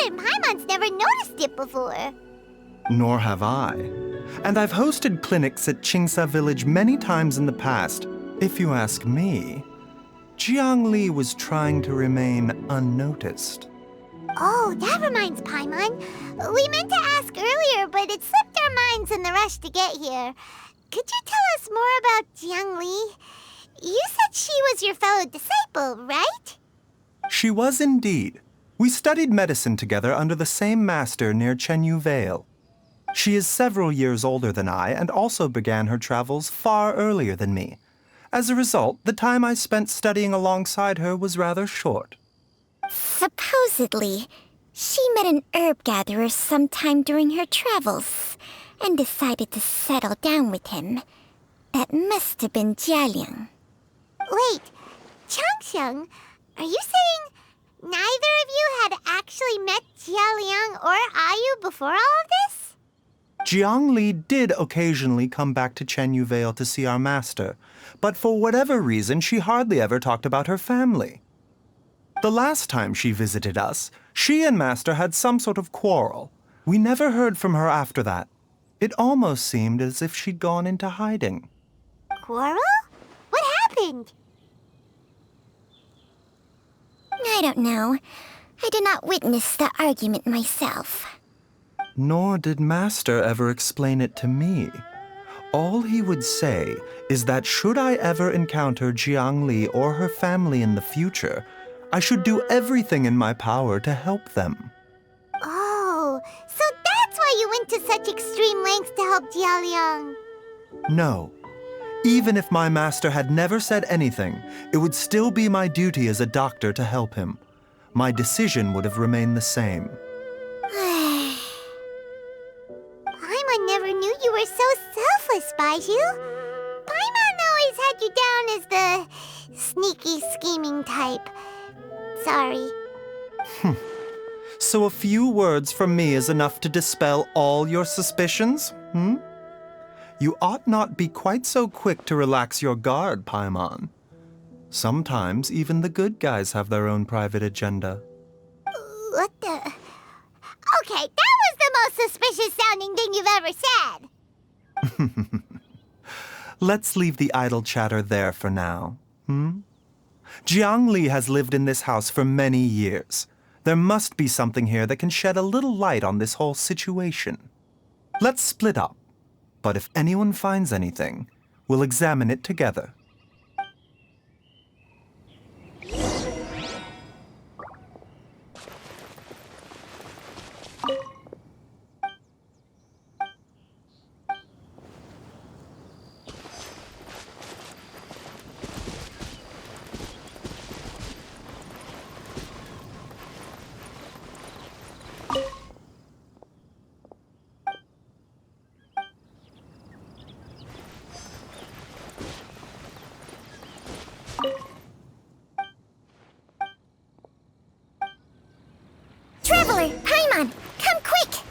and Paimon's never noticed it before. Nor have I. And I've hosted clinics at Qingsa Village many times in the past. If you ask me, Jiangli was trying to remain unnoticed. Oh, that reminds Paimon. We meant to ask earlier, but it slipped our minds in the rush to get here. Could you tell us more about Jiangli? You said she was your fellow disciple, right? She was indeed. We studied medicine together under the same master near Chenyu Vale. She is several years older than I and also began her travels far earlier than me. As a result, the time I spent studying alongside her was rather short. Supposedly, she met an herb gatherer sometime during her travels and decided to settle down with him. That must have been Jialiang. Wait, Changsheng, are you saying neither of you had actually met Jialiang or Ayu before all of this? Jiangli did occasionally come back to Chenyu Vale to see our master, but for whatever reason, she hardly ever talked about her family. The last time she visited us, she and Master had some sort of quarrel. We never heard from her after that. It almost seemed as if she'd gone into hiding. Quarrel? What happened? I don't know. I did not witness the argument myself. Nor did Master ever explain it to me. All he would say is that should I ever encounter Jiangli or her family in the future, I should do everything in my power to help them. Oh, so that's why you went to such extreme lengths to help Jialiang. No. Even if my master had never said anything, it would still be my duty as a doctor to help him. My decision would have remained the same. Paimon never knew you were so selfless, Baiju. Paimon always had you down as the sneaky, scheming type. Sorry. So a few words from me is enough to dispel all your suspicions, You ought not be quite so quick to relax your guard, Paimon. Sometimes even the good guys have their own private agenda. What the... Okay, that was the most suspicious-sounding thing you've ever said. Let's leave the idle chatter there for now, Jiangli has lived in this house for many years. There must be something here that can shed a little light on this whole situation. Let's split up. But if anyone finds anything, we'll examine it together. Traveler, Paimon, come quick!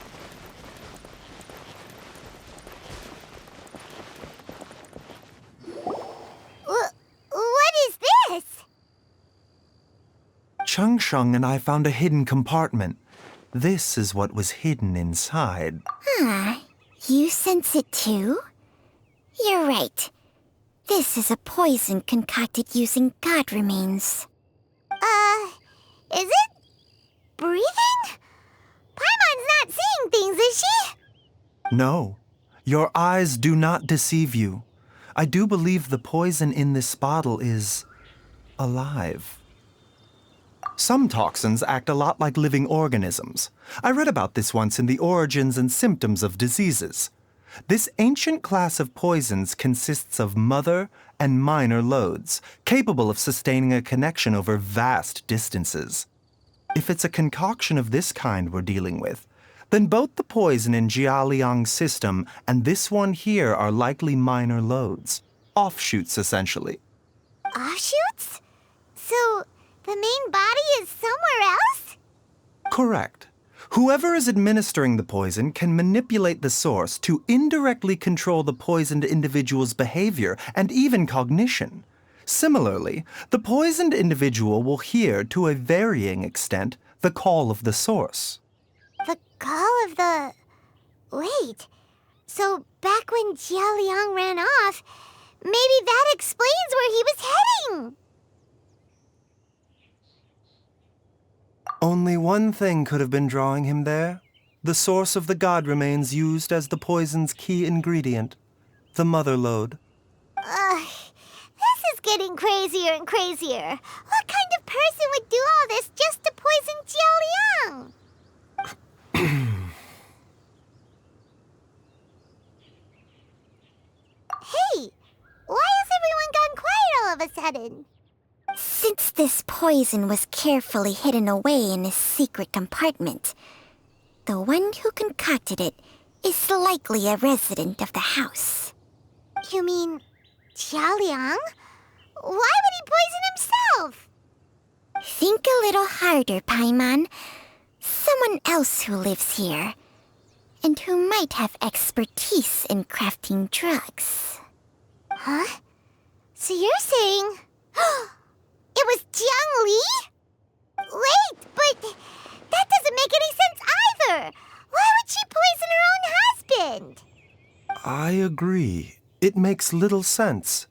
What is this? Changsheng and I found a hidden compartment. This is what was hidden inside. You sense it too? You're right. This is a poison concocted using god remains. Is it breathing? Paimon's not seeing things, is she? No, your eyes do not deceive you. I do believe the poison in this bottle is alive. Some toxins act a lot like living organisms. I read about this once in the Origins and Symptoms of Diseases. This ancient class of poisons consists of mother and minor loads, capable of sustaining a connection over vast distances. If it's a concoction of this kind we're dealing with, then both the poison in Jialiang's system and this one here are likely minor loads, offshoots essentially. Offshoots? So, the main body is somewhere else? Correct. Whoever is administering the poison can manipulate the source to indirectly control the poisoned individual's behavior and even cognition. Similarly, the poisoned individual will hear, to a varying extent, the call of the source. The call of the... Wait. So back when Jia Liang ran off, maybe that explains where he was heading. Only one thing could have been drawing him there. The source of the god remains used as the poison's key ingredient, the mother lode. This is getting crazier and crazier. What kind of person would do all this just to poison Jia Liang? Hey, why has everyone gone quiet all of a sudden? Since this poison was carefully hidden away in a secret compartment, the one who concocted it is likely a resident of the house. You mean Jia Liang? Why would he poison himself? Think a little harder, Paimon. Someone else who lives here, and who might have expertise in crafting drugs. Huh? So you're saying... it was Jiang Li? Wait, but that doesn't make any sense either. Why would she poison her own husband? I agree. It makes little sense.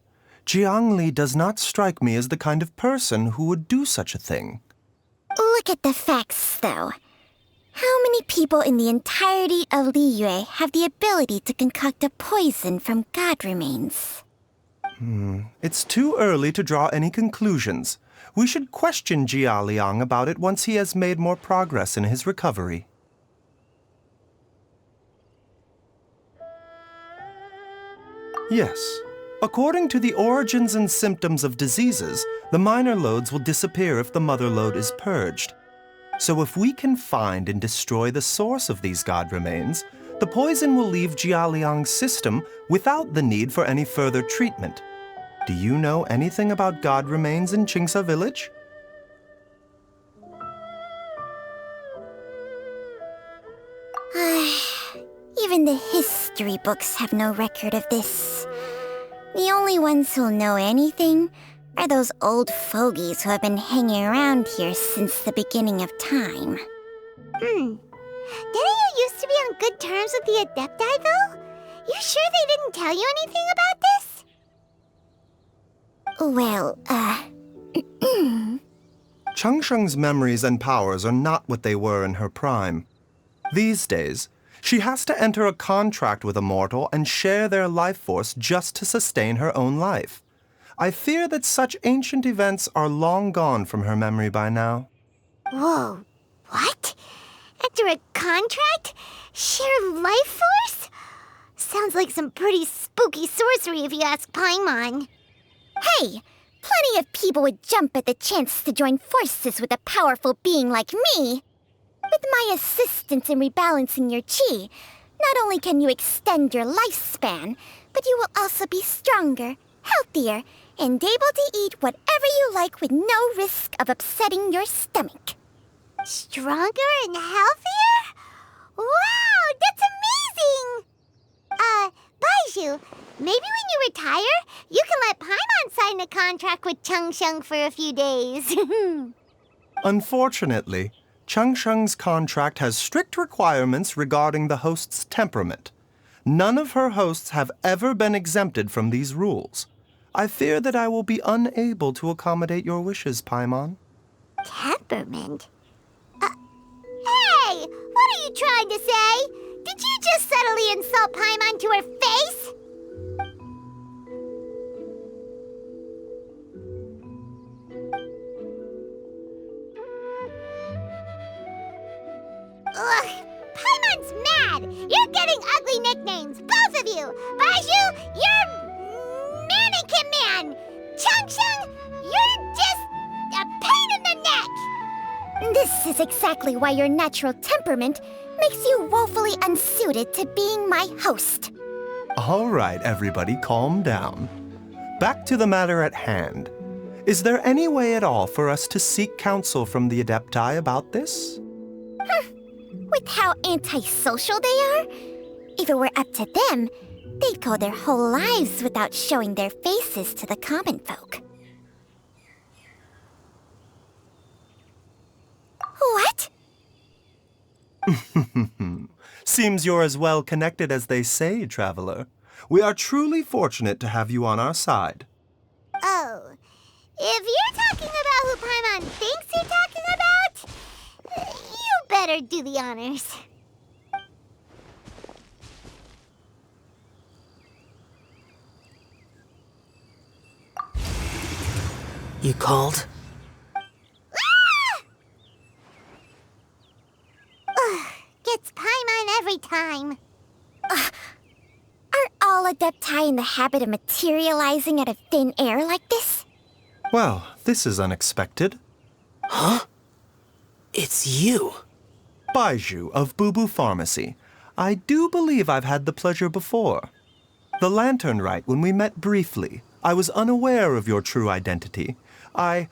Jiang Li does not strike me as the kind of person who would do such a thing. Look at the facts, though. How many people in the entirety of Liyue have the ability to concoct a poison from god remains? It's too early to draw any conclusions. We should question Jia Liang about it once he has made more progress in his recovery. Yes. According to the origins and symptoms of diseases, the minor lodes will disappear if the mother lode is purged. So if we can find and destroy the source of these god remains, the poison will leave Jia Liang's system without the need for any further treatment. Do you know anything about god remains in Qingsa village? Even the history books have no record of this. The only ones who'll know anything are those old fogies who have been hanging around here since the beginning of time. Didn't you used to be on good terms with the Adepti, though? You sure they didn't tell you anything about this? Well, Changsheng's memories and powers are not what they were in her prime. These days, she has to enter a contract with a mortal and share their life force just to sustain her own life. I fear that such ancient events are long gone from her memory by now. Whoa, what? Enter a contract? Share life force? Sounds like some pretty spooky sorcery if you ask Paimon. hey! Plenty of people would jump at the chance to join forces with a powerful being like me. With my assistance in rebalancing your chi, not only can you extend your lifespan, but you will also be stronger, healthier, and able to eat whatever you like with no risk of upsetting your stomach. Stronger and healthier? Wow, that's amazing! Baiju, maybe when you retire, you can let Paimon sign a contract with Changsheng for a few days. Unfortunately, Changsheng's contract has strict requirements regarding the host's temperament. None of her hosts have ever been exempted from these rules. I fear that I will be unable to accommodate your wishes, Paimon. Temperament? Hey! What are you trying to say? Did you just subtly insult Paimon to her face? Ugh, Paimon's mad! You're getting ugly nicknames, both of you! Baiju, you're Mannequin Man! Changsheng, you're just a pain in the neck! This is exactly why your natural temperament makes you woefully unsuited to being my host. All right, everybody, calm down. Back to the matter at hand. Is there any way at all for us to seek counsel from the Adepti about this? With how antisocial they are, if it were up to them, they'd go their whole lives without showing their faces to the common folk. What? Seems you're as well connected as they say, traveler. We are truly fortunate to have you on our side. Oh, if you're talking about who Paimon thinks you're talking about, you better do the honors. You called? Gets Paimon every time. Aren't all Adepti in the habit of materializing out of thin air like this? Well, this is unexpected. Huh? It's you. Baiju of Boo Boo Pharmacy. I do believe I've had the pleasure before. The Lantern Rite, when we met briefly, I was unaware of your true identity. I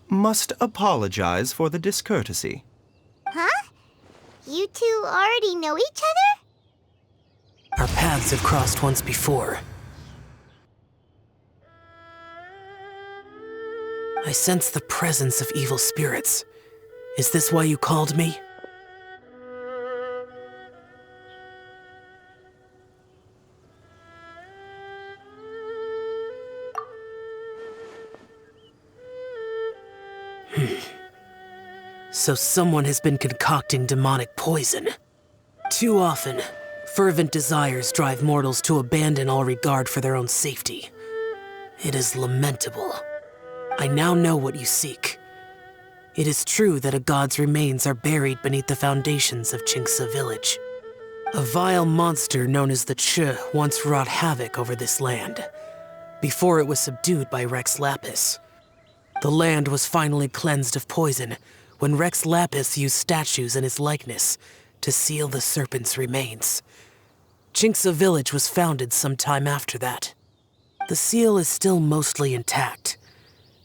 must apologize for the discourtesy. Huh? You two already know each other? Our paths have crossed once before. I sense the presence of evil spirits. Is this why you called me? So someone has been concocting demonic poison. Too often, fervent desires drive mortals to abandon all regard for their own safety. It is lamentable. I now know what you seek. It is true that a god's remains are buried beneath the foundations of Qingce village. A vile monster known as the Che once wrought havoc over this land, before it was subdued by Rex Lapis. The land was finally cleansed of poison when Rex Lapis used statues in his likeness to seal the serpent's remains. Qingce village was founded some time after that. The seal is still mostly intact.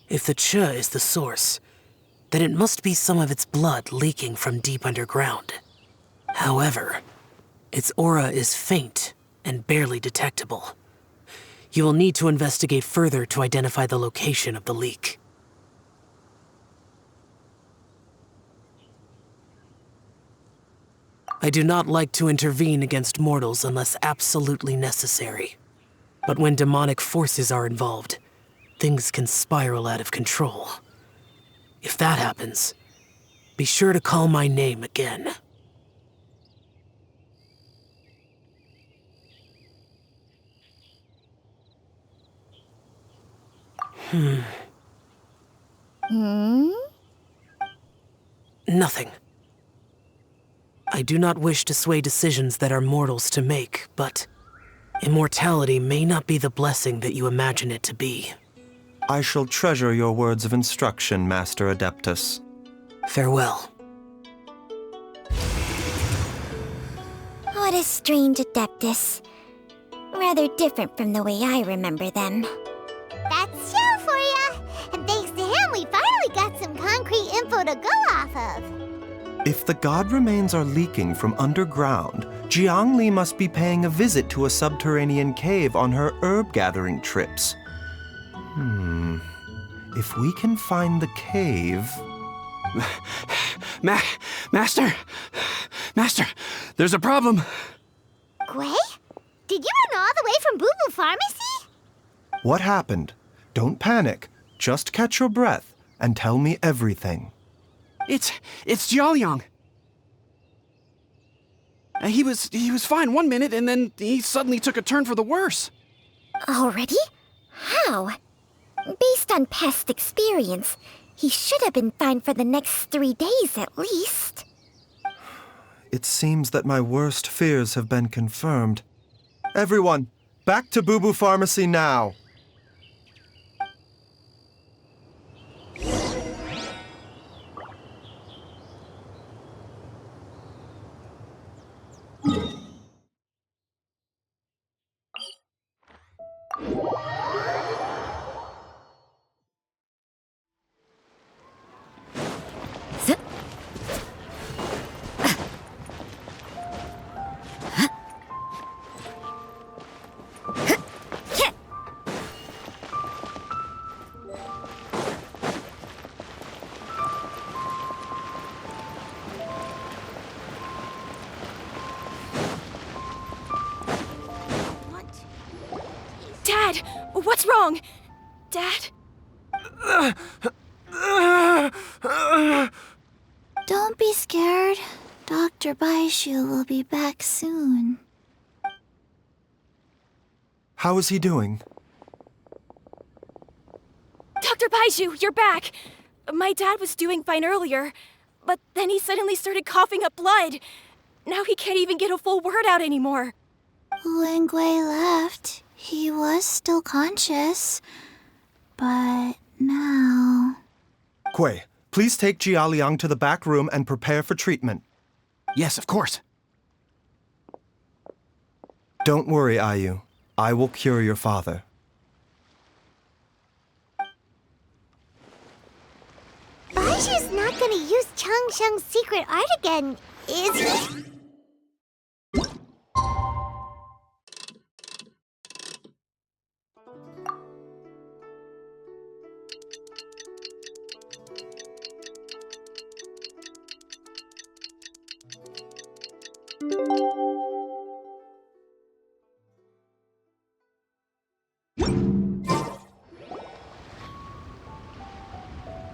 If the Che is the source, then it must be some of its blood leaking from deep underground. However, its aura is faint and barely detectable. You will need to investigate further to identify the location of the leak. I do not like to intervene against mortals unless absolutely necessary. But when demonic forces are involved, things can spiral out of control. If that happens, be sure to call my name again. Nothing. I do not wish to sway decisions that are mortals to make, but immortality may not be the blessing that you imagine it to be. I shall treasure your words of instruction, Master Adeptus. Farewell. What a strange Adeptus. Rather different from the way I remember them. That's Shell for ya! And thanks to him, we finally got some concrete info to go off of. If the god remains are leaking from underground, Jiangli must be paying a visit to a subterranean cave on her herb-gathering trips. If we can find the cave... Master, there's a problem. Gui? Did you run all the way from Boo Boo Pharmacy? What happened? Don't panic. Just catch your breath and tell me everything. It's Jiaoliang. He was fine one minute, and then he suddenly took a turn for the worse. Already? How? Based on past experience, he should have been fine for the next 3 days at least. It seems that my worst fears have been confirmed. Everyone, back to Boo Boo Pharmacy now! wrong? Dad? Don't be scared. Dr. Baishu will be back soon. How is he doing? Dr. Baishu, you're back! My dad was doing fine earlier, but then he suddenly started coughing up blood. Now he can't even get a full word out anymore. When Gui left, he was still conscious. But now... Kui, please take Jialiang to the back room and prepare for treatment. Yes, of course. Don't worry, Ayu. I will cure your father. Baishu's not gonna use Changsheng's secret art again, is he?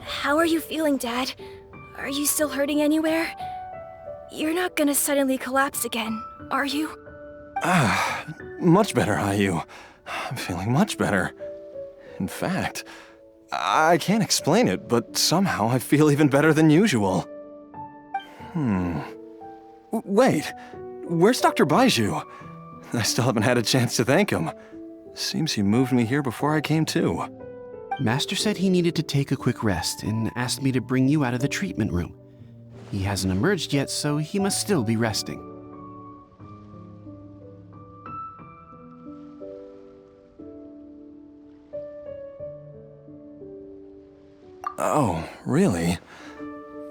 How are you feeling, Dad? Are you still hurting anywhere? You're not gonna suddenly collapse again, are you? Much better, Ayu. I'm feeling much better. In fact, I can't explain it, but somehow I feel even better than usual. Wait, where's Dr. Baiju? I still haven't had a chance to thank him. Seems he moved me here before I came to. Master said he needed to take a quick rest and asked me to bring you out of the treatment room. He hasn't emerged yet, so he must still be resting. Oh, really?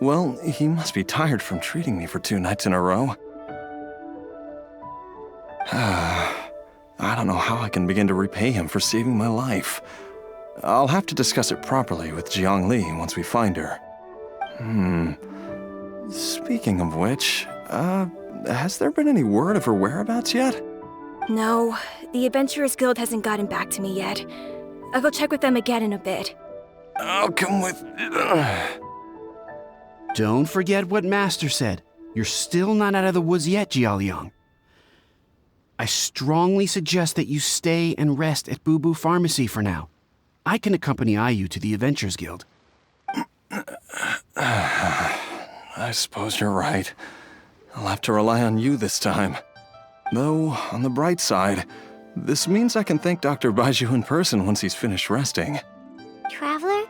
Well, he must be tired from treating me for 2 nights in a row. I don't know how I can begin to repay him for saving my life. I'll have to discuss it properly with Jiang Li once we find her. Speaking of which, has there been any word of her whereabouts yet? No, the Adventurers Guild hasn't gotten back to me yet. I'll go check with them again in a bit. I'll come with... Don't forget what Master said. You're still not out of the woods yet, Jialiang. I strongly suggest that you stay and rest at Boo Boo Pharmacy for now. I can accompany Ayu to the Adventurers Guild. I suppose you're right. I'll have to rely on you this time. Though, on the bright side, this means I can thank Dr. Baiju in person once he's finished resting. Traveler,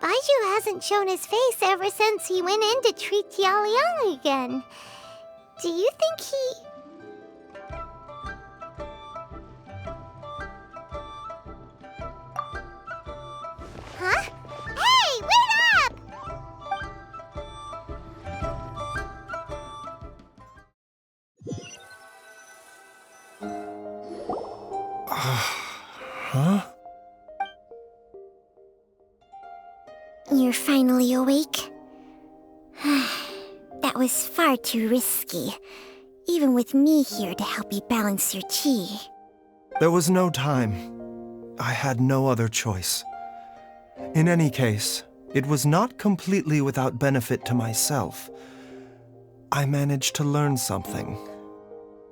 Baiju hasn't shown his face ever since he went in to treat Jialiang again. Do you think he... Huh? Hey, wait up! Huh? You're finally awake? That was far too risky, even with me here to help you balance your chi. There was no time. I had no other choice. In any case, it was not completely without benefit to myself. I managed to learn something.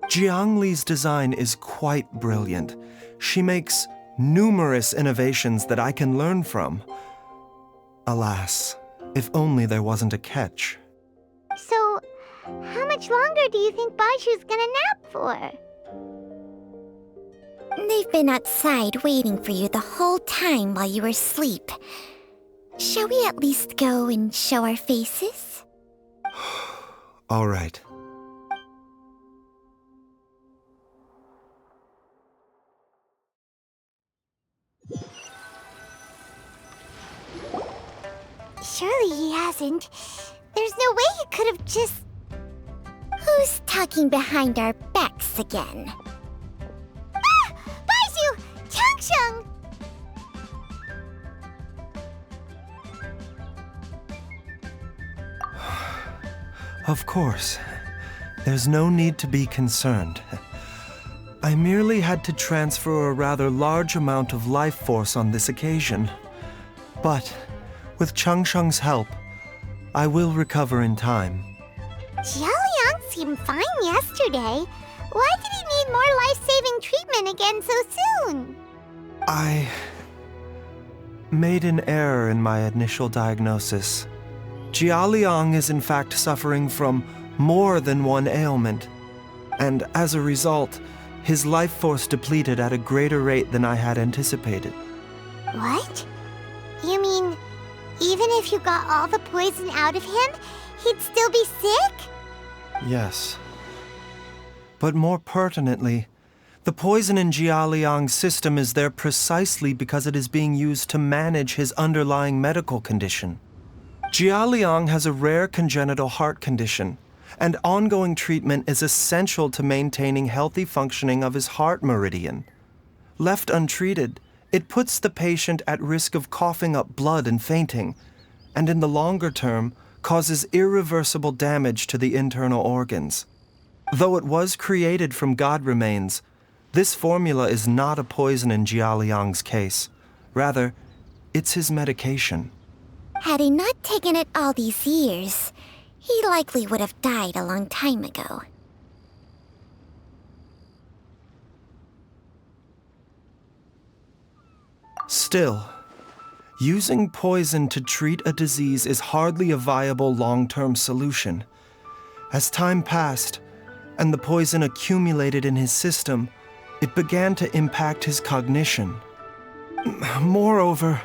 Jiang Li's design is quite brilliant. She makes numerous innovations that I can learn from. Alas, if only there wasn't a catch. So, how much longer do you think Baishu's gonna nap for? They've been outside waiting for you the whole time while you were asleep. Shall we at least go and show our faces? All right. Surely he hasn't. There's no way he could have just... Who's talking behind our backs again? Ah! Baishu! Changsheng! Of course. There's no need to be concerned. I merely had to transfer a rather large amount of life force on this occasion. But, with Changsheng's help, I will recover in time. Jialiang seemed fine yesterday. Why did he need more life-saving treatment again so soon? I made an error in my initial diagnosis. Jialiang is in fact suffering from more than one ailment, and as a result, his life force depleted at a greater rate than I had anticipated. What? You mean, even if you got all the poison out of him, he'd still be sick? Yes. But more pertinently, the poison in Jialiang's system is there precisely because it is being used to manage his underlying medical condition. Jialiang has a rare congenital heart condition, and ongoing treatment is essential to maintaining healthy functioning of his heart meridian. Left untreated, it puts the patient at risk of coughing up blood and fainting, and in the longer term, causes irreversible damage to the internal organs. Though it was created from God remains, this formula is not a poison in Jialiang's case. Rather, it's his medication. Had he not taken it all these years, he likely would have died a long time ago. Still, using poison to treat a disease is hardly a viable long-term solution. As time passed, and the poison accumulated in his system, it began to impact his cognition. Moreover,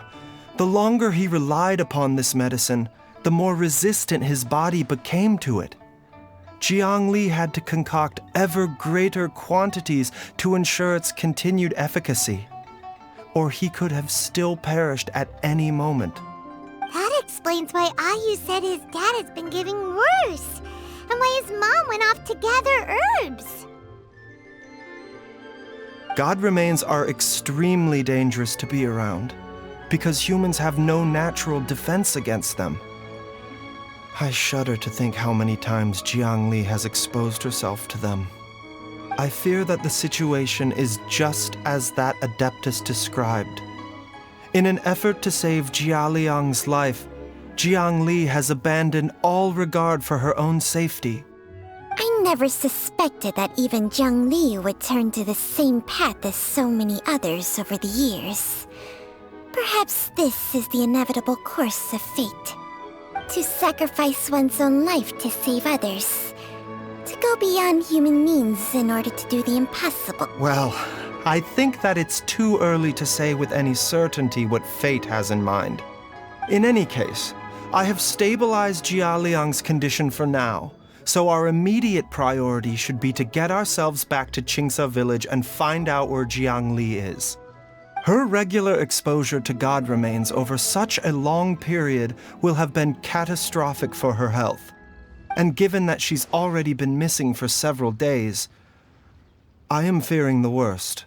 the longer he relied upon this medicine, the more resistant his body became to it. Jiang Li had to concoct ever greater quantities to ensure its continued efficacy, or he could have still perished at any moment. That explains why Ayu said his dad has been getting worse, and why his mom went off to gather herbs. God remains are extremely dangerous to be around, because humans have no natural defense against them. I shudder to think how many times Jiang Li has exposed herself to them. I fear that the situation is just as that Adeptus described. In an effort to save Jialiang's life, Jiang Li has abandoned all regard for her own safety. I never suspected that even Jiang Li would turn to the same path as so many others over the years. Perhaps this is the inevitable course of fate. To sacrifice one's own life to save others. To go beyond human means in order to do the impossible. Well, I think that it's too early to say with any certainty what fate has in mind. In any case, I have stabilized Jialiang's condition for now, so our immediate priority should be to get ourselves back to Qingsa village and find out where Jiang Li is. Her regular exposure to God remains over such a long period will have been catastrophic for her health. And given that she's already been missing for several days, I am fearing the worst.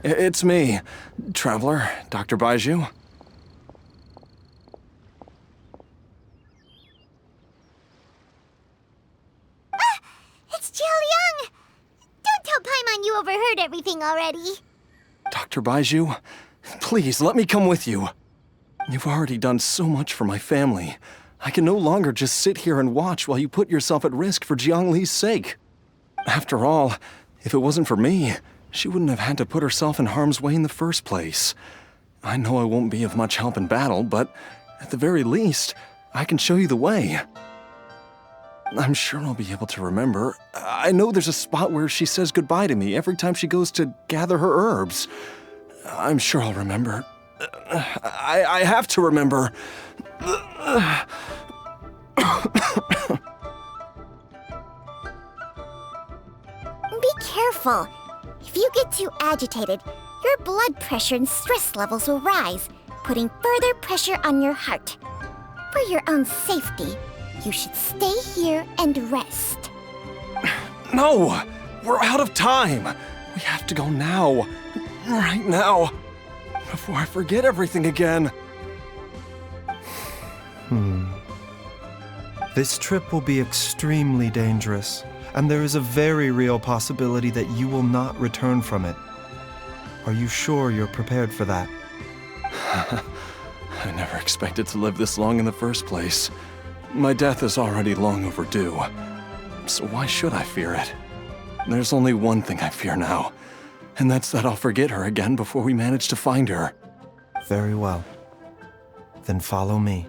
It's me, Traveler, Dr. Baiju. It's Jialiang! Don't tell Paimon you overheard everything already. Dr. Baiju, please let me come with you. You've already done so much for my family. I can no longer just sit here and watch while you put yourself at risk for Jiang Li's sake. After all, if it wasn't for me, she wouldn't have had to put herself in harm's way in the first place. I know I won't be of much help in battle, but at the very least, I can show you the way. I'm sure I'll be able to remember. I know there's a spot where she says goodbye to me every time she goes to gather her herbs. I'm sure I'll remember. I have to remember. Be careful. If you get too agitated, your blood pressure and stress levels will rise, putting further pressure on your heart. For your own safety, you should stay here and rest. No! We're out of time! We have to go now. Right now. before I forget everything again. This trip will be extremely dangerous, and there is a very real possibility that you will not return from it. Are you sure you're prepared for that? I never expected to live this long in the first place. My death is already long overdue. So why should I fear it? There's only one thing I fear now, and that's that I'll forget her again before we manage to find her. Very well. Then follow me.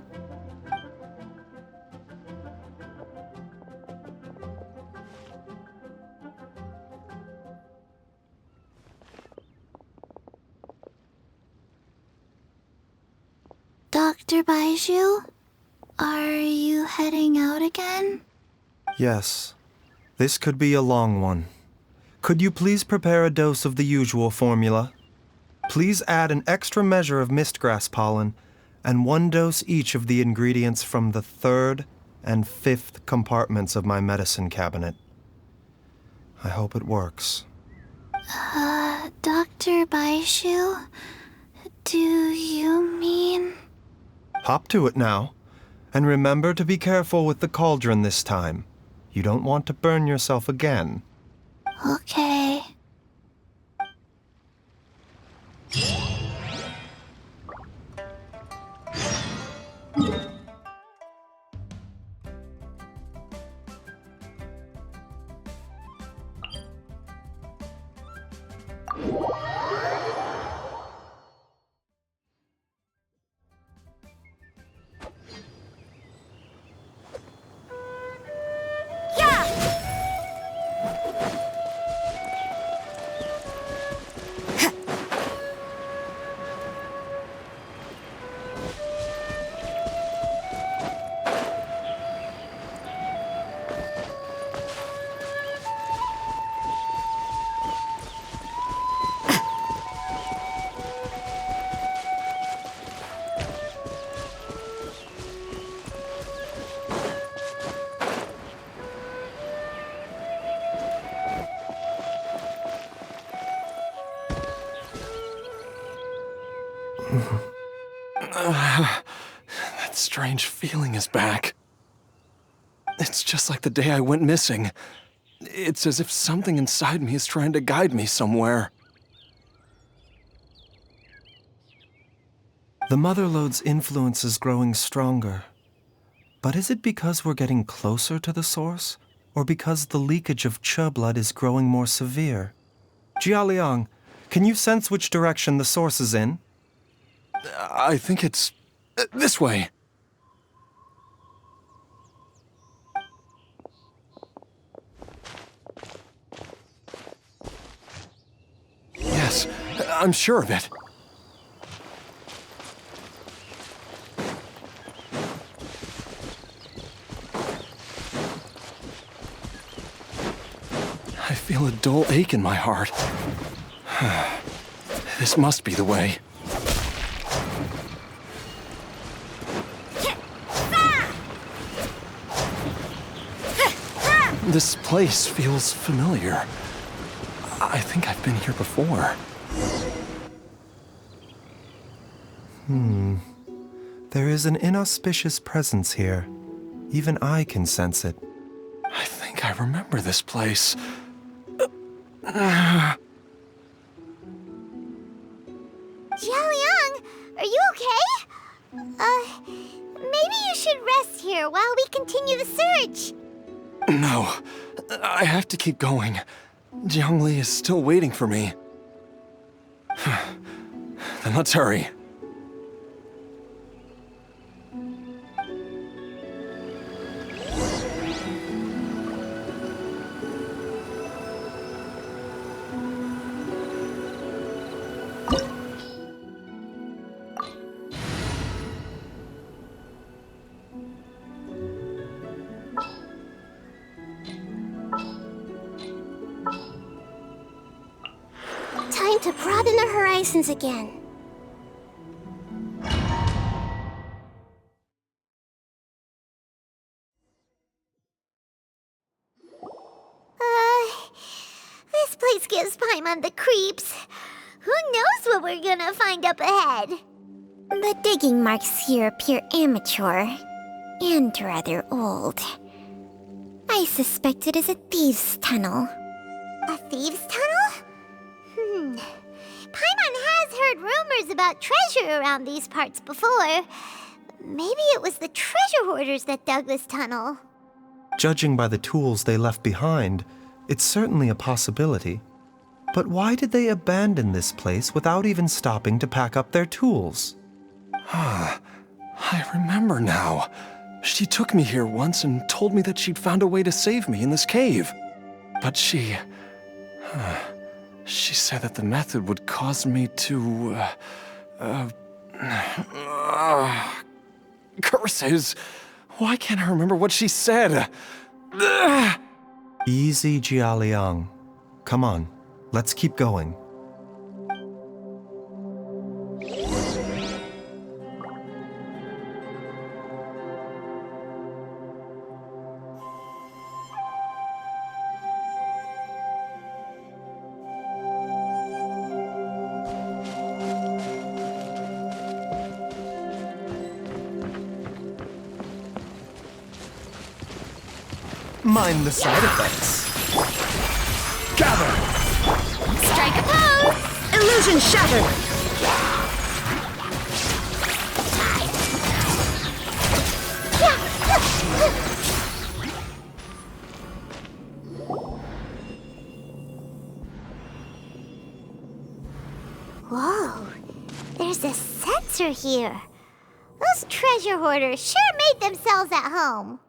Dr. Baiju, are you heading out again? Yes. This could be a long one. Could you please prepare a dose of the usual formula? Please add an extra measure of mistgrass pollen and 1 dose each of the ingredients from the 3rd and 5th compartments of my medicine cabinet. I hope it works. Dr. Baiju, do you mean... Hop to it now. And remember to be careful with the cauldron this time. You don't want to burn yourself again. Okay. That strange feeling is back. It's just like the day I went missing. It's as if something inside me is trying to guide me somewhere. The Motherlode's influence is growing stronger. But is it because we're getting closer to the source? Or because the leakage of Che blood is growing more severe? Jialiang, can you sense which direction the source is in? I think it's this way. Yes, I'm sure of it. I feel a dull ache in my heart. This must be the way. This place feels familiar. I think I've been here before. There is an inauspicious presence here. Even I can sense it. I think I remember this place. Jialiang, are you okay? Maybe you should rest here while we continue the search. No, I have to keep going. Jiangli is still waiting for me. Then let's hurry. Time to broaden the horizons again. This place gives Paimon the creeps. Who knows what we're gonna find up ahead? The digging marks here appear amateur and rather old. I suspect it is a thieves' tunnel. A thieves' tunnel? Paimon has heard rumors about treasure around these parts before. Maybe it was the treasure hoarders that dug this tunnel. Judging by the tools they left behind, it's certainly a possibility. But why did they abandon this place without even stopping to pack up their tools? I remember now. She took me here once and told me that she'd found a way to save me in this cave. But she said that the method would cause me to, curses! Why can't I remember what she said? Easy, Jialiang. Come on, let's keep going. Mind the side effects. Gather! Strike a pose! Illusion shattered! Whoa, there's a sensor here. Those treasure hoarders sure made themselves at home.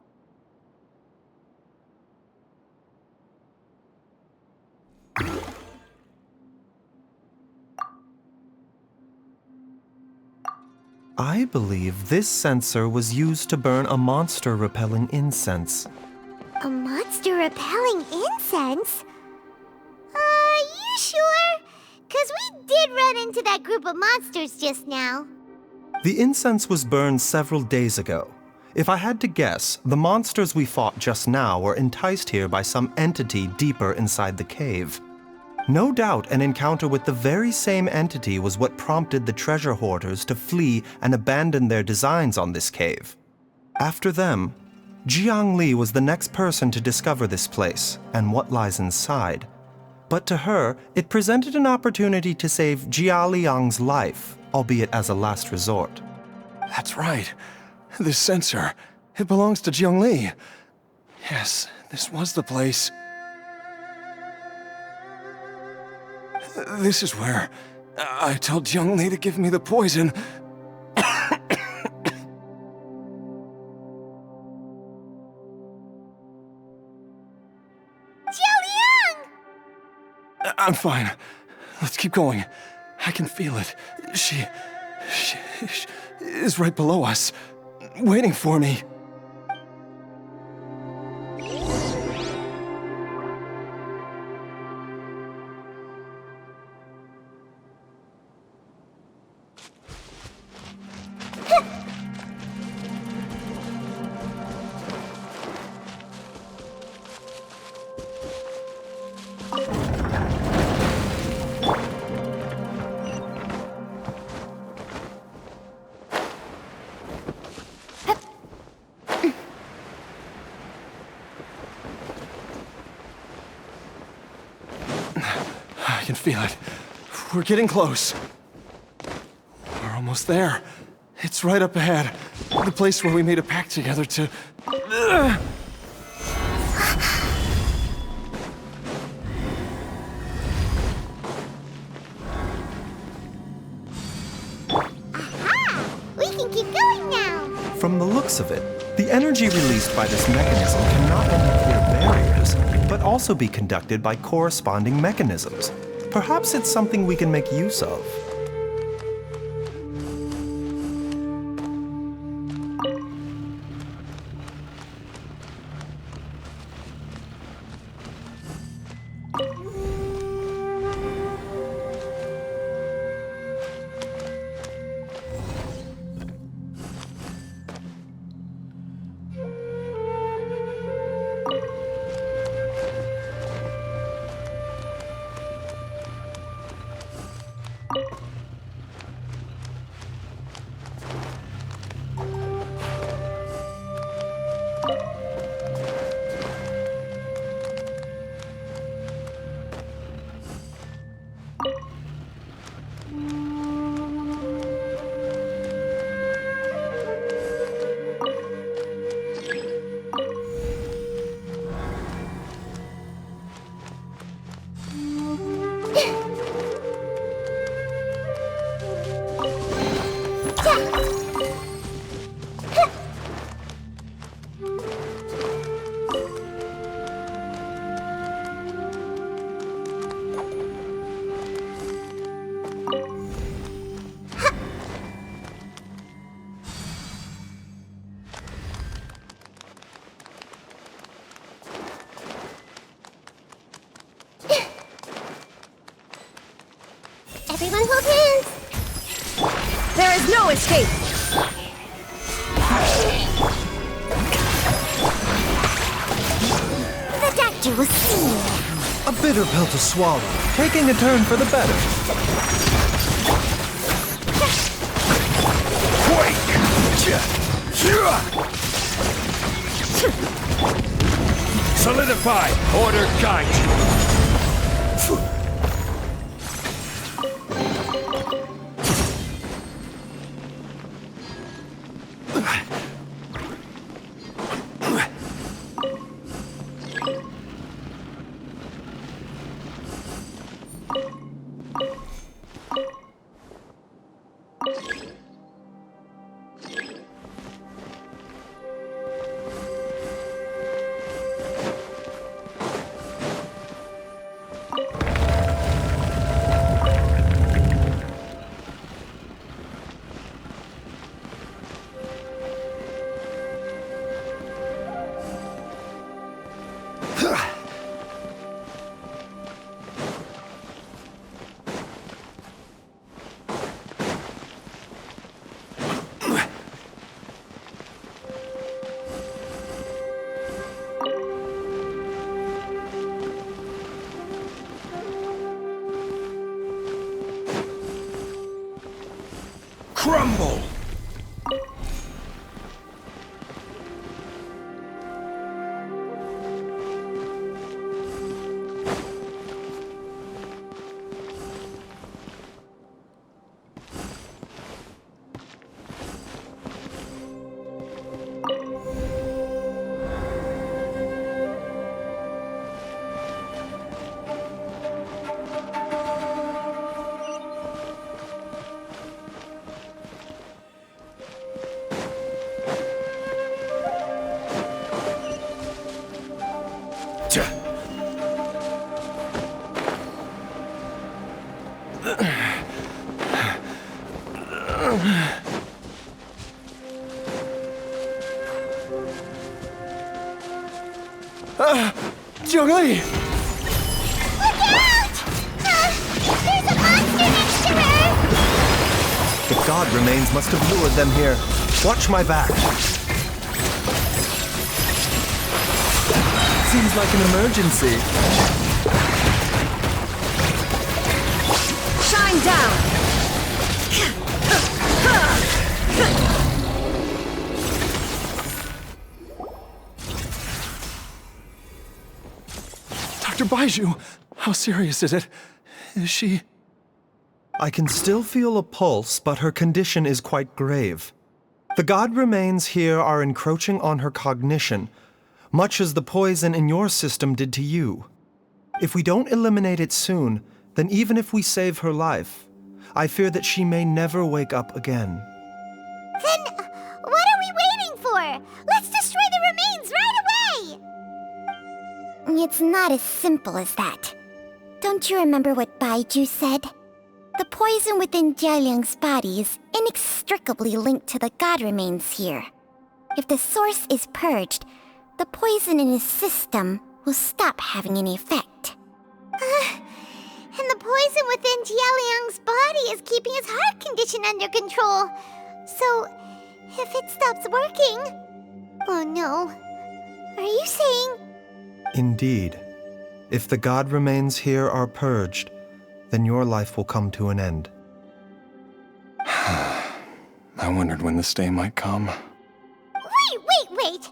I believe this sensor was used to burn a monster-repelling incense. A monster repelling incense? You sure? 'Cause we did run into that group of monsters just now. The incense was burned several days ago. If I had to guess, the monsters we fought just now were enticed here by some entity deeper inside the cave. No doubt an encounter with the very same entity was what prompted the treasure hoarders to flee and abandon their designs on this cave. After them, Jiang Li was the next person to discover this place and what lies inside. But to her, it presented an opportunity to save Jia Liang's life, albeit as a last resort. That's right. This sensor, it belongs to Jiang Li. Yes, this was the place. This is where I told Jiang Li to give me the poison. Jialiang! I'm fine. Let's keep going. I can feel it. She is right below us, waiting for me. I can feel it. We're getting close. We're almost there. It's right up ahead. The place where we made a pact together to... We can keep going now. From the looks of it, the energy released by this mechanism can not only clear barriers, but also be conducted by corresponding mechanisms. Perhaps it's something we can make use of. There is no escape! The doctor will see you. A bitter pill to swallow, taking a turn for the better. Quake! Solidify! Order guide you! Crumble! Zhongli! Look out! There's a monster next to her! The god remains must have lured them here. Watch my back. Seems like an emergency. Shine down! Dr. Baiju, how serious is it? Is she... I can still feel a pulse, but her condition is quite grave. The god remains here are encroaching on her cognition, much as the poison in your system did to you. If we don't eliminate it soon, then even if we save her life, I fear that she may never wake up again. Then what are we waiting for? Let's destroy the remains right away! It's not as simple as that. Don't you remember what Baiju said? The poison within Jialiang's body is inextricably linked to the god remains here. If the source is purged, the poison in his system will stop having any effect. And the poison within Jialiang's body is keeping his heart condition under control. So, if it stops working... Oh no. Are you saying... Indeed. If the god remains here are purged, then your life will come to an end. I wondered when this day might come. Wait!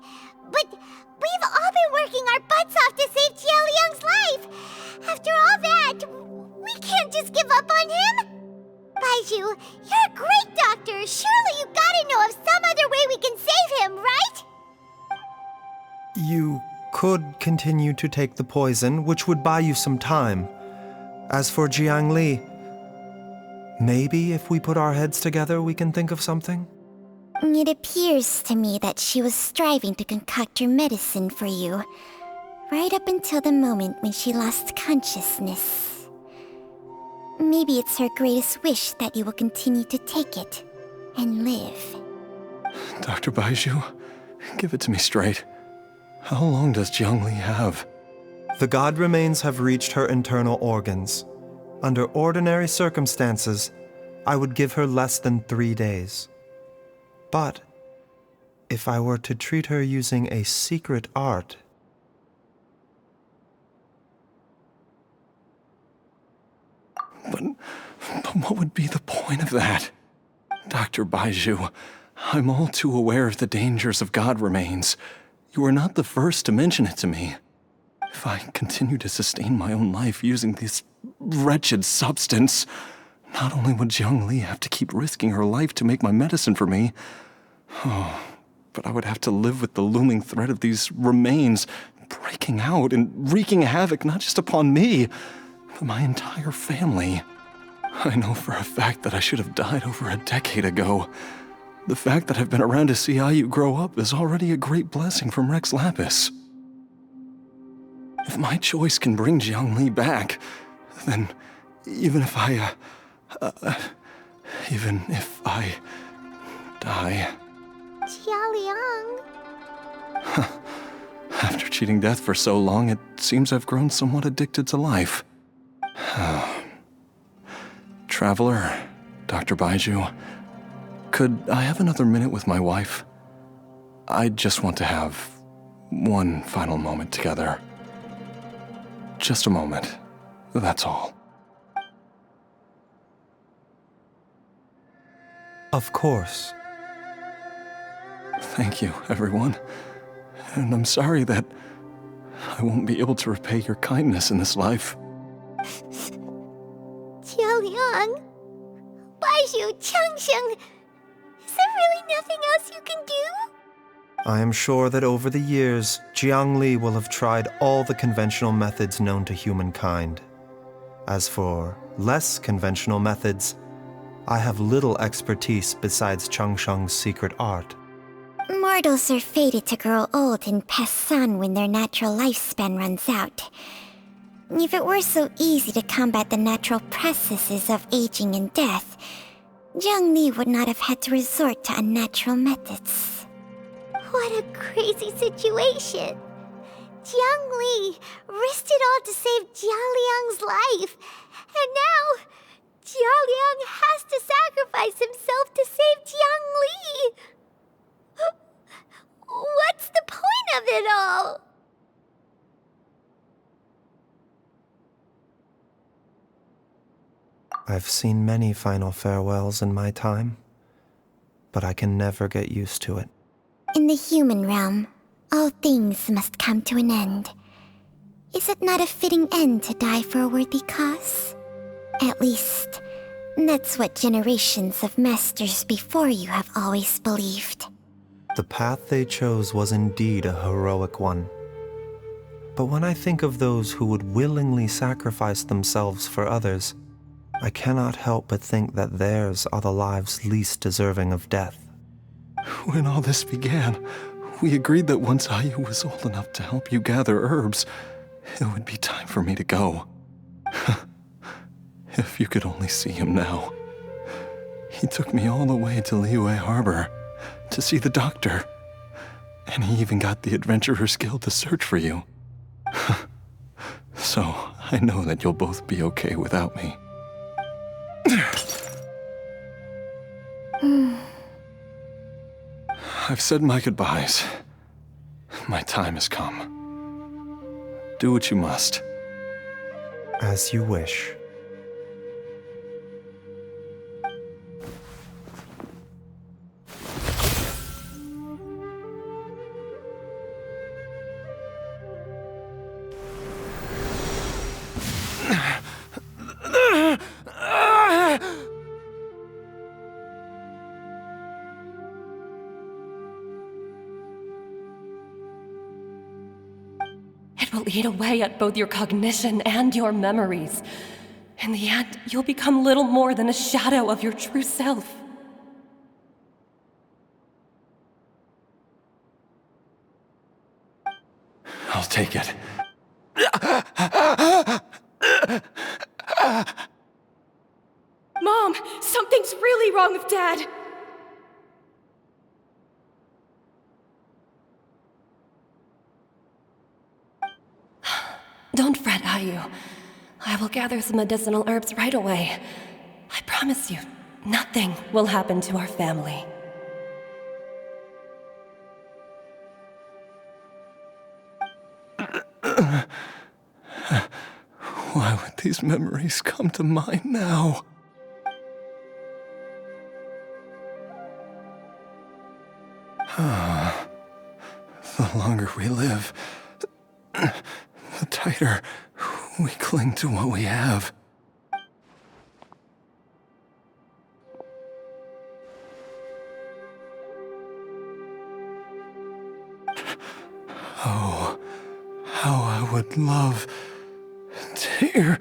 But we've all been working our butts off to save Jialiang's life! After all that, we can't just give up on him! Baiju, you're a great doctor! Surely you gotta know of some other way we can save him, right? You could continue to take the poison, which would buy you some time. As for Jiangli, maybe if we put our heads together, we can think of something? It appears to me that she was striving to concoct her medicine for you, right up until the moment when she lost consciousness. Maybe it's her greatest wish that you will continue to take it and live. Dr. Baiju, give it to me straight. How long does Jiangli have? The god remains have reached her internal organs. Under ordinary circumstances, I would give her less than 3 days. But if I were to treat her using a secret art, But what would be the point of that? Dr. Baiju, I'm all too aware of the dangers of God remains. You are not the first to mention it to me. If I continue to sustain my own life using this wretched substance, not only would Jiangli have to keep risking her life to make my medicine for me, but I would have to live with the looming threat of these remains breaking out and wreaking havoc not just upon me, but my entire family. I know for a fact that I should have died over a decade ago. The fact that I've been around to see IU grow up is already a great blessing from Rex Lapis. If my choice can bring Jiangli back, then even if I die... Jialiang. After cheating death for so long, it seems I've grown somewhat addicted to life. Traveler, Dr. Baiju, could I have another minute with my wife? I just want to have one final moment together. Just a moment, that's all. of course. Thank you, everyone. And I'm sorry that I won't be able to repay your kindness in this life. Jialiang, Baiju, Changsheng, is there really nothing else you can do? I am sure that over the years, Jiangli will have tried all the conventional methods known to humankind. As for less conventional methods, I have little expertise besides Changsheng's secret art. Mortals are fated to grow old and pass on when their natural lifespan runs out. If it were so easy to combat the natural processes of aging and death, Jiangli would not have had to resort to unnatural methods. What a crazy situation! Jiangli risked it all to save Jialiang's life, and now Jialiang has to sacrifice himself to save Jiangli! What's the point of it all? I've seen many final farewells in my time, but I can never get used to it. In the human realm, all things must come to an end. Is it not a fitting end to die for a worthy cause? At least, that's what generations of masters before you have always believed. The path they chose was indeed a heroic one. But when I think of those who would willingly sacrifice themselves for others, I cannot help but think that theirs are the lives least deserving of death. When all this began, we agreed that once Ayu was old enough to help you gather herbs, it would be time for me to go. If you could only see him now. He took me all the way to Liyue Harbor to see the doctor, and he even got the Adventurers Guild to search for you. So, I know that you'll both be okay without me. I've said my goodbyes. My time has come. Do what you must. As you wish. It will eat away at both your cognition and your memories. In the end, you'll become little more than a shadow of your true self. I'll take it. Mom, something's really wrong with Dad. Don't fret, Ayu. I will gather some medicinal herbs right away. I promise you, Nothing will happen to our family. Why would these memories come to mind now? The longer we live, the tighter we cling to what we have. Oh, how I would love to hear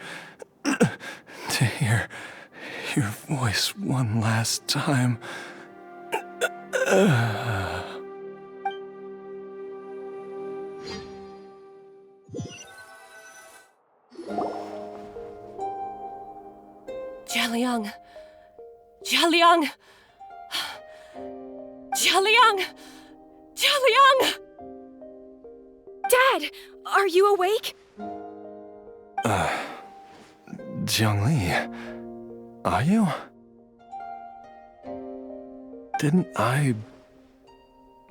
your voice one last time. Jialiang! Jialiang! Jialiang! Jialiang! Dad, are you awake? Jiangli, are you? Didn't I...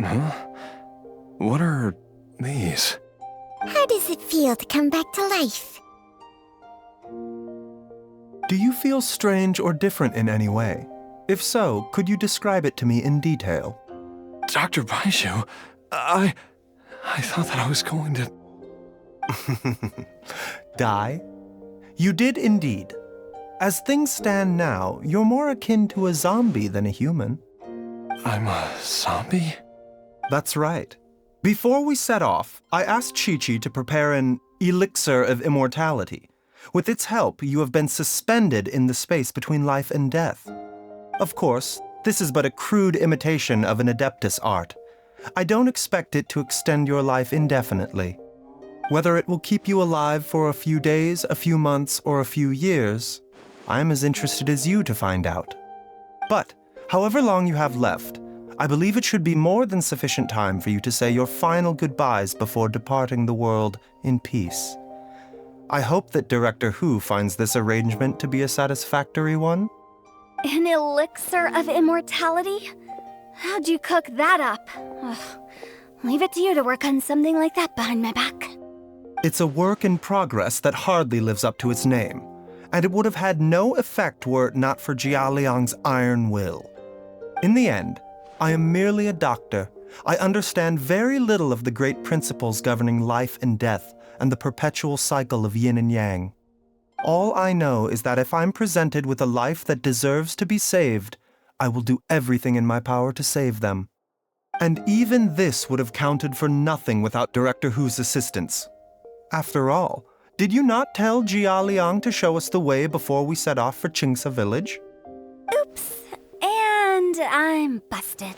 Huh? What are these? How does it feel to come back to life? Do you feel strange or different in any way? If so, could you describe it to me in detail? Dr. Baizhu, I thought that I was going to... Die? You did indeed. As things stand now, you're more akin to a zombie than a human. I'm a zombie? That's right. Before we set off, I asked Chi-Chi to prepare an elixir of immortality. With its help, you have been suspended in the space between life and death. Of course, this is but a crude imitation of an Adeptus art. I don't expect it to extend your life indefinitely. Whether it will keep you alive for a few days, a few months, or a few years, I'm as interested as you to find out. But, however long you have left, I believe it should be more than sufficient time for you to say your final goodbyes before departing the world in peace. I hope that Director Hu finds this arrangement to be a satisfactory one. An elixir of immortality? How'd you cook that up? Ugh. Leave it to you to work on something like that behind my back. It's a work in progress that hardly lives up to its name, and it would have had no effect were it not for Jialiang's iron will. In the end, I am merely a doctor. I understand very little of the great principles governing life and death and the perpetual cycle of yin and yang. All I know is that if I'm presented with a life that deserves to be saved, I will do everything in my power to save them. And even this would have counted for nothing without Director Hu's assistance. After all, did you not tell Jialiang to show us the way before we set off for Qingce village? Oops. And I'm busted.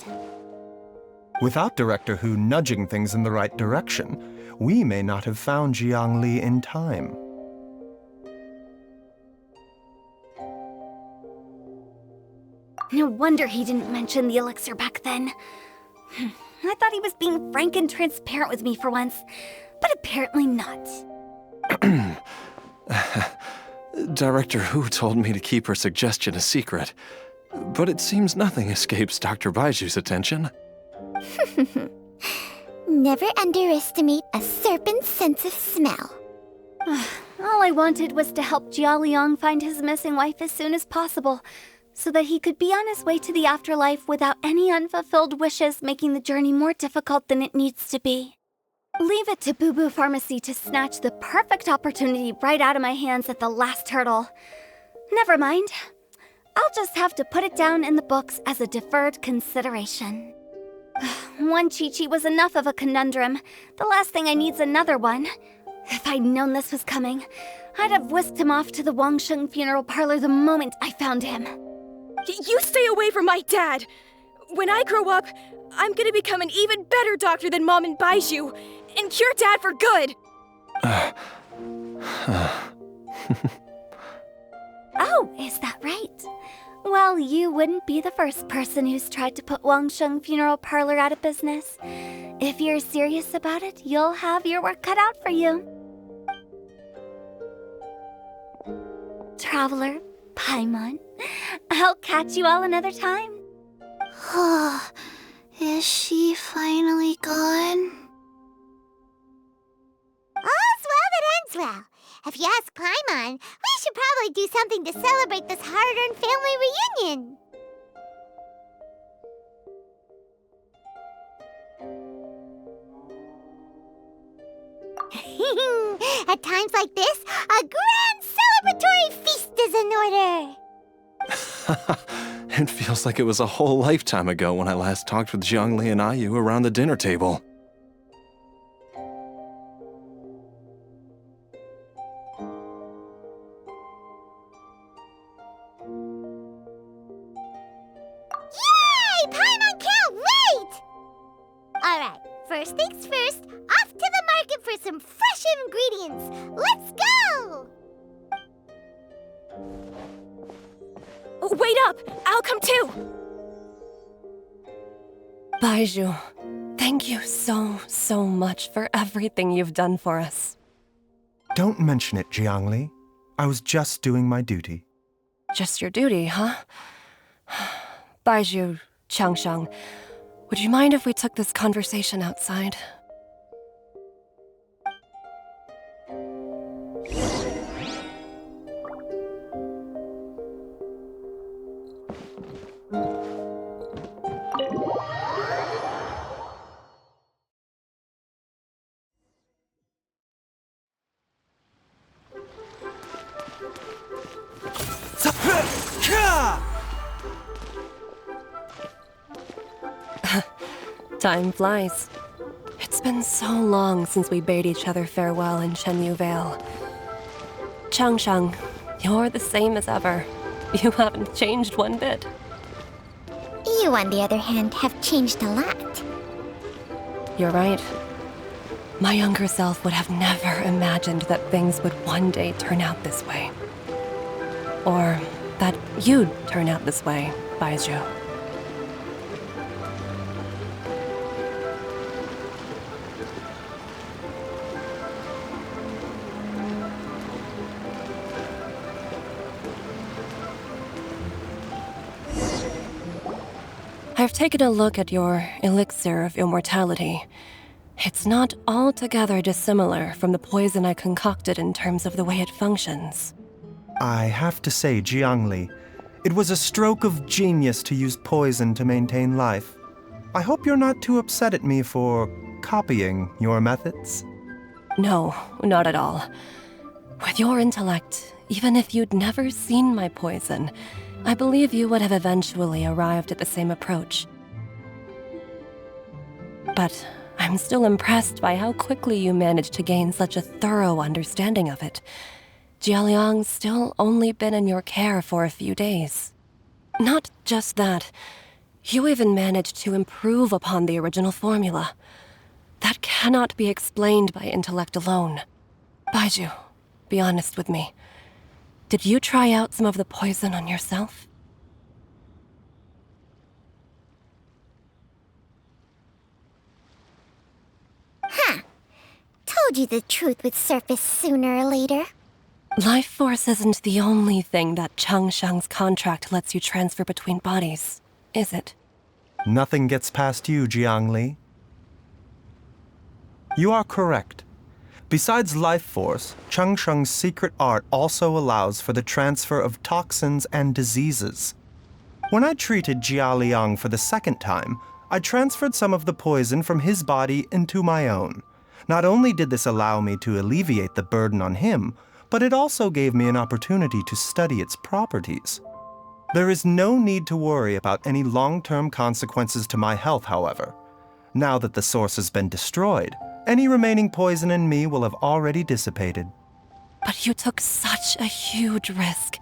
Without Director Hu nudging things in the right direction, we may not have found Jiangli in time. No wonder he didn't mention the elixir back then. I thought he was being frank and transparent with me for once, but apparently not. Director Hu told me to keep her suggestion a secret, but it seems nothing escapes Dr. Baiju's attention. Never underestimate a serpent's sense of smell. All I wanted was to help Jialiang find his missing wife as soon as possible, so that he could be on his way to the afterlife without any unfulfilled wishes making the journey more difficult than it needs to be. Leave it to Boo Boo Pharmacy to snatch the perfect opportunity right out of my hands at the last hurdle. Never mind. I'll just have to put it down in the books as a deferred consideration. One Chi-Chi was enough of a conundrum. The last thing I need's another one. If I'd known this was coming, I'd have whisked him off to the Wangsheng funeral parlor the moment I found him. You stay away from my dad! When I grow up, I'm gonna become an even better doctor than Mom and Baizhu, and cure Dad for good! Oh, is that right? Well, you wouldn't be the first person who's tried to put Wangsheng Funeral Parlor out of business. If you're serious about it, you'll have your work cut out for you. Traveler, Paimon. I'll catch you all another time. Is she finally gone? All's well that ends well. If you ask Paimon, we should probably do something to celebrate this hard-earned family reunion. At times like this, a grand celebratory feast is in order. It feels like it was a whole lifetime ago when I last talked with Zhongli and Ayu around the dinner table. Yay! Paimon can't wait! Alright, first things first, off to the market for some fresh ingredients. Let's go! Wait up! I'll come too! Baizhu, thank you so much for everything you've done for us. Don't mention it, Jiangli. I was just doing my duty. Just your duty, huh? Baizhu, Changsheng, would you mind if we took this conversation outside? Time flies. It's been so long since we bade each other farewell in Shenyu Vale. Changsheng, you're the same as ever. You haven't changed one bit. You, on the other hand, have changed a lot. You're right. My younger self would have never imagined that things would one day turn out this way. Or that you'd turn out this way, Baizhu. I've taken a look at your elixir of immortality. It's not altogether dissimilar from the poison I concocted in terms of the way it functions. I have to say, Jiangli, it was a stroke of genius to use poison to maintain life. I hope you're not too upset at me for copying your methods. No, not at all. With your intellect, even if you'd never seen my poison, I believe you would have eventually arrived at the same approach. But I'm still impressed by how quickly you managed to gain such a thorough understanding of it. Jialiang's still only been in your care for a few days. Not just that, you even managed to improve upon the original formula. That cannot be explained by intellect alone. Baizhu, be honest with me. Did you try out some of the poison on yourself? Told you the truth would surface sooner or later. Life force isn't the only thing that Changsheng's contract lets you transfer between bodies, is it? Nothing gets past you, Jiangli. You are correct. Besides life force, Changsheng's secret art also allows for the transfer of toxins and diseases. When I treated Jialiang for the second time, I transferred some of the poison from his body into my own. Not only did this allow me to alleviate the burden on him, but it also gave me an opportunity to study its properties. There is no need to worry about any long-term consequences to my health, however. Now that the source has been destroyed, any remaining poison in me will have already dissipated. But you took such a huge risk.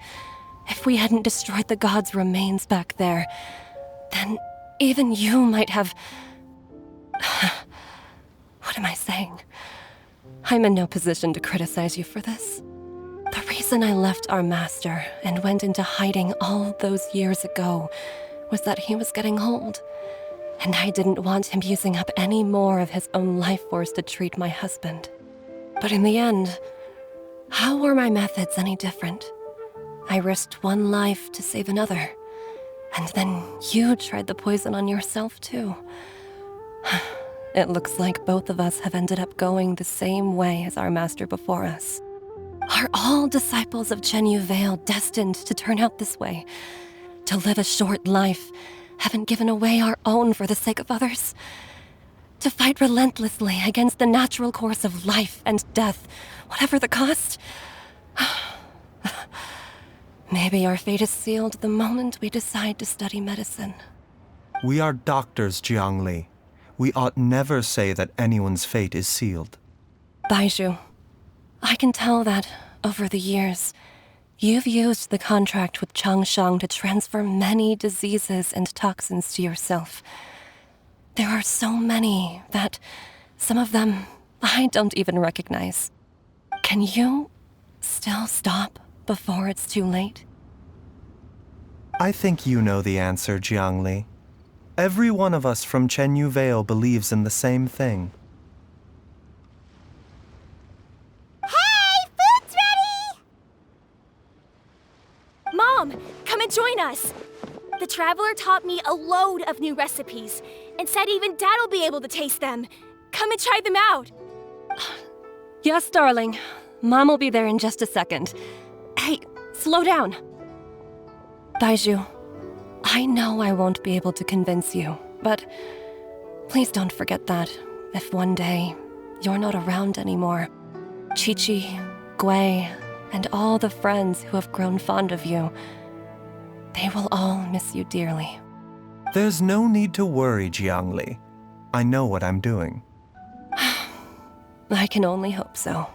If we hadn't destroyed the god's remains back there, then even you might have... What am I saying? I'm in no position to criticize you for this. The reason I left our master and went into hiding all those years ago was that he was getting old, and I didn't want him using up any more of his own life force to treat my husband. But in the end, how were my methods any different? I risked one life to save another. And then you tried the poison on yourself, too. It looks like both of us have ended up going the same way as our master before us. Are all disciples of Chenyu Vale destined to turn out this way? To live a short life, having given away our own for the sake of others? To fight relentlessly against the natural course of life and death, whatever the cost? Maybe our fate is sealed the moment we decide to study medicine. We are doctors, Jiangli. We ought never say that anyone's fate is sealed. Baizhu, I can tell that, over the years, you've used the contract with Changshang to transfer many diseases and toxins to yourself. There are so many that, some of them, I don't even recognize. Can you still stop before it's too late? I think you know the answer, Jiangli. Every one of us from Chenyu Vale believes in the same thing. Hey, food's ready! Mom, come and join us. The Traveler taught me a load of new recipes and said even Dad'll be able to taste them. Come and try them out. Yes, darling. Mom will be there in just a second. Hey, slow down. Baizhu, I know I won't be able to convince you, but please don't forget that if one day you're not around anymore, Chi-Chi, Gui, and all the friends who have grown fond of you, they will all miss you dearly. There's no need to worry, Jiangli. I know what I'm doing. I can only hope so.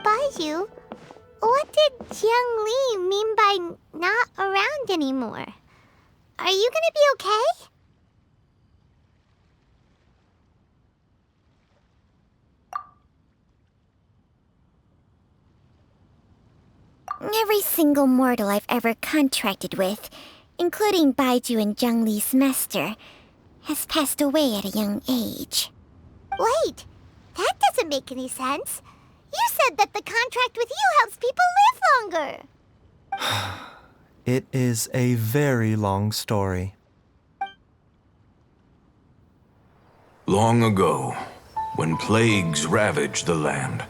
Baizhu, what did Jiang Li mean by not around anymore? Are you gonna be okay? Every single mortal I've ever contracted with, including Baizhu and Jiang Li's master, has passed away at a young age. Wait, that doesn't make any sense. You said that the contract with you helps people live longer. It is a very long story. Long ago, when plagues ravaged the land,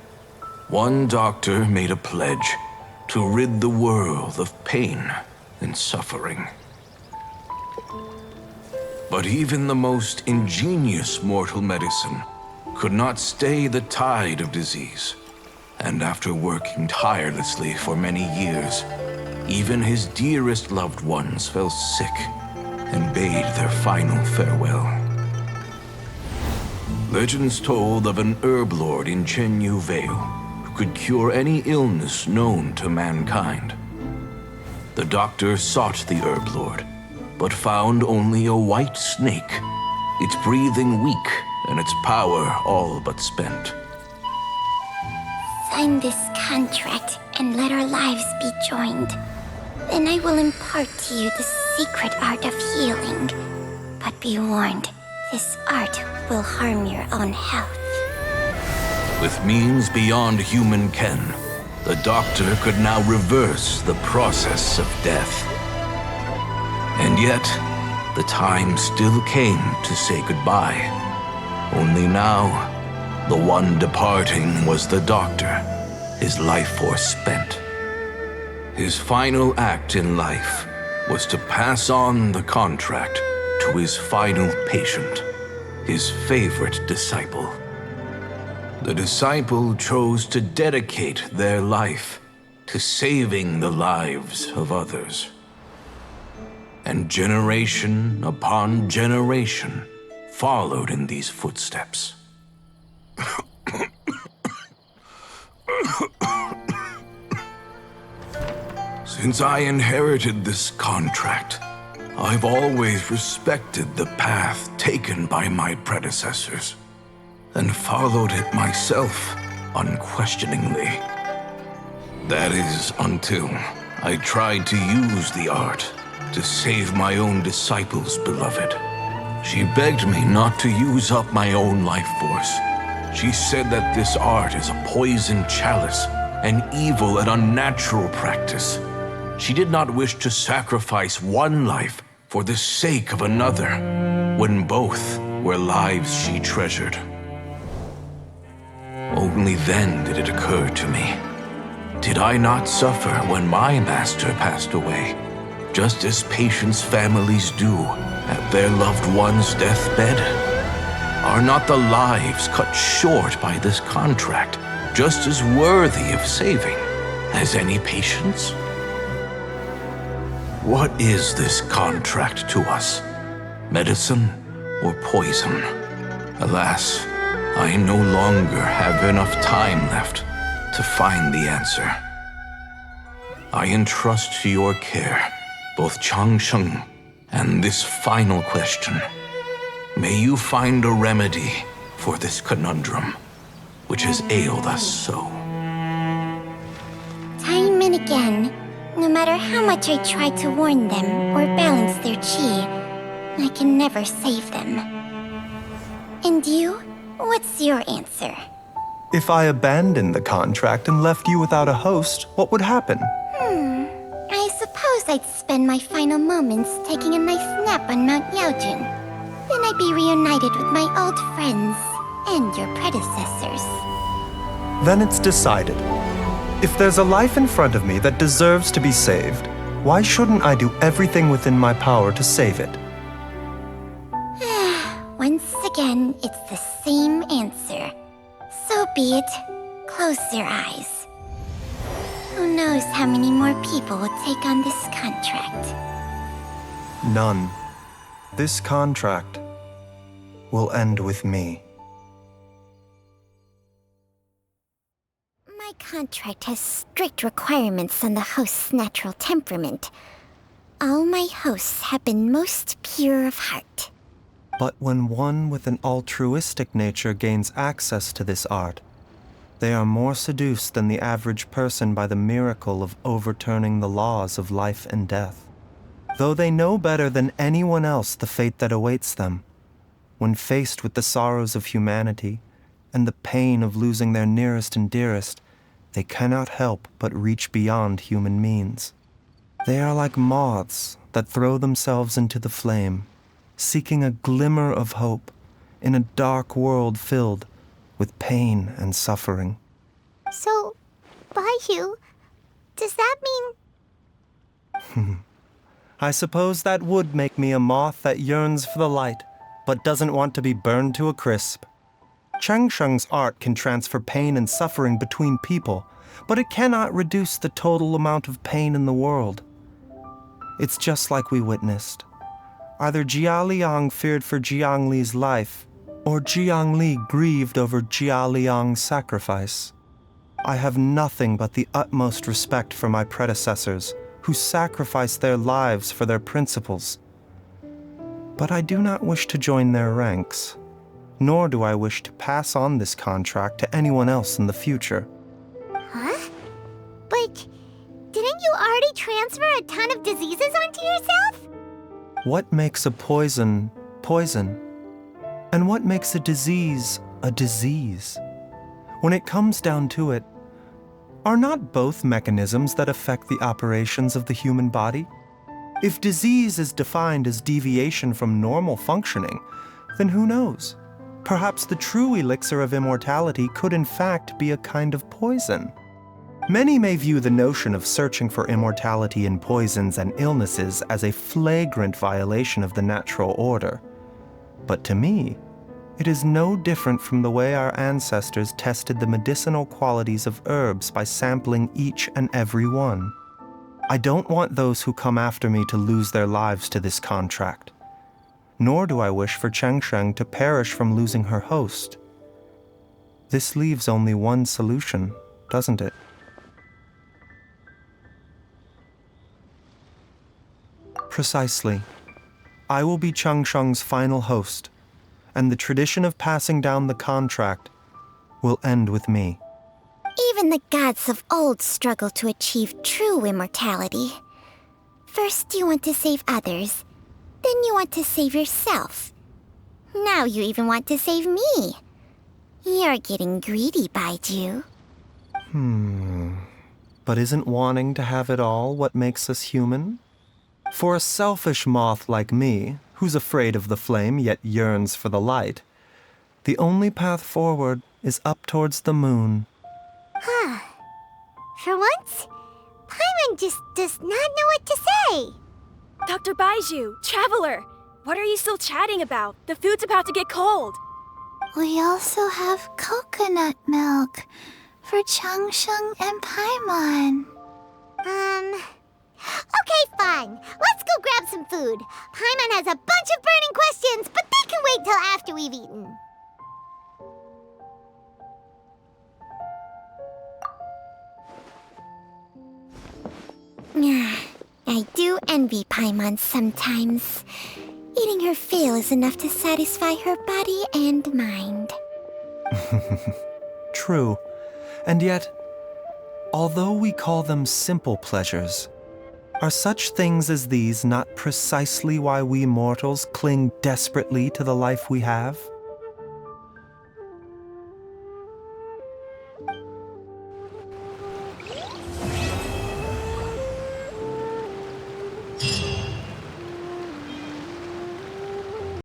one doctor made a pledge to rid the world of pain and suffering. But even the most ingenious mortal medicine could not stay the tide of disease. And after working tirelessly for many years, even his dearest loved ones fell sick and bade their final farewell. Legends told of an herb lord in Chenyu Vale who could cure any illness known to mankind. The doctor sought the herb lord, but found only a white snake, its breathing weak and its power all but spent. Sign this contract and let our lives be joined. Then I will impart to you the secret art of healing. But be warned, this art will harm your own health. With means beyond human ken, the doctor could now reverse the process of death. And yet, the time still came to say goodbye. Only now, the one departing was the doctor, his life force spent. His final act in life was to pass on the contract to his final patient, his favorite disciple. The disciple chose to dedicate their life to saving the lives of others. And generation upon generation followed in these footsteps. Since I inherited this contract, I've always respected the path taken by my predecessors and followed it myself unquestioningly. That is until I tried to use the art to save my own disciple's beloved. She begged me not to use up my own life force, She said that this art is a poison chalice, an evil and unnatural practice. She did not wish to sacrifice one life for the sake of another, when both were lives she treasured. Only then did it occur to me. Did I not suffer when my master passed away, just as patients' families do at their loved one's deathbed? Are not the lives cut short by this contract just as worthy of saving as any patient's? What is this contract to us? Medicine or poison? Alas, I no longer have enough time left to find the answer. I entrust to your care both Changsheng and this final question. May you find a remedy for this conundrum, which has ailed us so. Time and again, no matter how much I try to warn them or balance their chi, I can never save them. And you? What's your answer? If I abandoned the contract and left you without a host, what would happen? I suppose I'd spend my final moments taking a nice nap on Mount Yaojun. Then I'd be reunited with my old friends and your predecessors. Then it's decided. If there's a life in front of me that deserves to be saved, why shouldn't I do everything within my power to save it? Once again, it's the same answer. So be it. Close your eyes. Who knows how many more people will take on this contract? None. This contract will end with me. My contract has strict requirements on the host's natural temperament. All my hosts have been most pure of heart. But when one with an altruistic nature gains access to this art, they are more seduced than the average person by the miracle of overturning the laws of life and death. Though they know better than anyone else the fate that awaits them, when faced with the sorrows of humanity and the pain of losing their nearest and dearest, they cannot help but reach beyond human means. They are like moths that throw themselves into the flame, seeking a glimmer of hope in a dark world filled with pain and suffering. So, Baihu, does that mean... I suppose that would make me a moth that yearns for the light, but doesn't want to be burned to a crisp. Changsheng's art can transfer pain and suffering between people, but it cannot reduce the total amount of pain in the world. It's just like we witnessed. Either Jia Liang feared for Jiang Li's life, or Jiang Li grieved over Jia Liang's sacrifice. I have nothing but the utmost respect for my predecessors, who sacrificed their lives for their principles. But I do not wish to join their ranks, nor do I wish to pass on this contract to anyone else in the future. Huh? But didn't you already transfer a ton of diseases onto yourself? What makes a poison, poison? And what makes a disease, a disease? When it comes down to it, are not both mechanisms that affect the operations of the human body? If disease is defined as deviation from normal functioning, then who knows? Perhaps the true elixir of immortality could in fact be a kind of poison. Many may view the notion of searching for immortality in poisons and illnesses as a flagrant violation of the natural order. But to me, it is no different from the way our ancestors tested the medicinal qualities of herbs by sampling each and every one. I don't want those who come after me to lose their lives to this contract. Nor do I wish for Changsheng to perish from losing her host. This leaves only one solution, doesn't it? Precisely. I will be Changsheng's final host, and the tradition of passing down the contract will end with me. Even the gods of old struggle to achieve true immortality. First you want to save others, then you want to save yourself. Now you even want to save me. You're getting greedy, Baiju. But isn't wanting to have it all what makes us human? For a selfish moth like me, who's afraid of the flame yet yearns for the light, the only path forward is up towards the moon. For once, Paimon just does not know what to say. Dr. Baiju, Traveler, what are you still chatting about? The food's about to get cold. We also have coconut milk for Changsheng and Paimon. Okay, fine. Let's go grab some food. Paimon has a bunch of burning questions, but they can wait till after we've eaten. I do envy Paimon sometimes. Eating her fill is enough to satisfy her body and mind. True. And yet, although we call them simple pleasures, are such things as these not precisely why we mortals cling desperately to the life we have?